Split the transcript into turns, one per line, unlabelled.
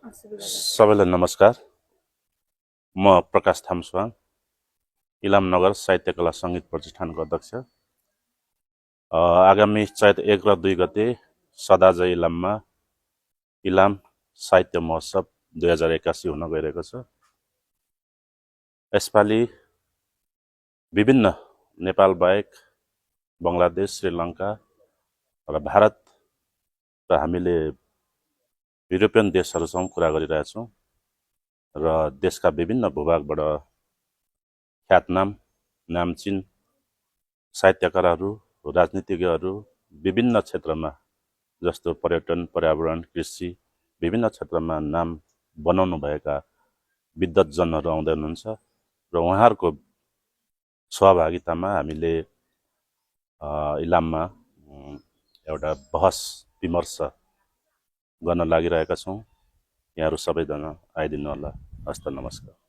सबैलाई नमस्कार। म प्रकाश थामस्वाङ, इलाम नगर साहित्य कला सङ्गीत प्रतिष्ठानको अध्यक्ष। आगामी चैत 1 र 2 गते सदाजय इलाममा इलाम साहित्य महोत्सव 2081 हुन गइरहेको छ। यसपालि विभिन्न नेपाल बाहेक बङ्गलादेश, श्रीलङ्का र भारत र हामीले युरोपियन देशहरूसँग कुरा गरिरहेछौँ र देशका विभिन्न भूभागबाट ख्यातनाम नामचिन साहित्यकारहरू, राजनीतिज्ञहरू विभिन्न क्षेत्रमा जस्तो पर्यटन, पर्यावरण, कृषि विभिन्न क्षेत्रमा नाम बनाउनु भएका विद्वतजनहरू आउँदै हुनुहुन्छ र उहाँहरूको सहभागितामा हामीले इलाममा एउटा बहस विमर्श गर्न लागिरहेका छौँ। यहाँहरू सबैजना आइदिनु होला। हस्त नमस्कार।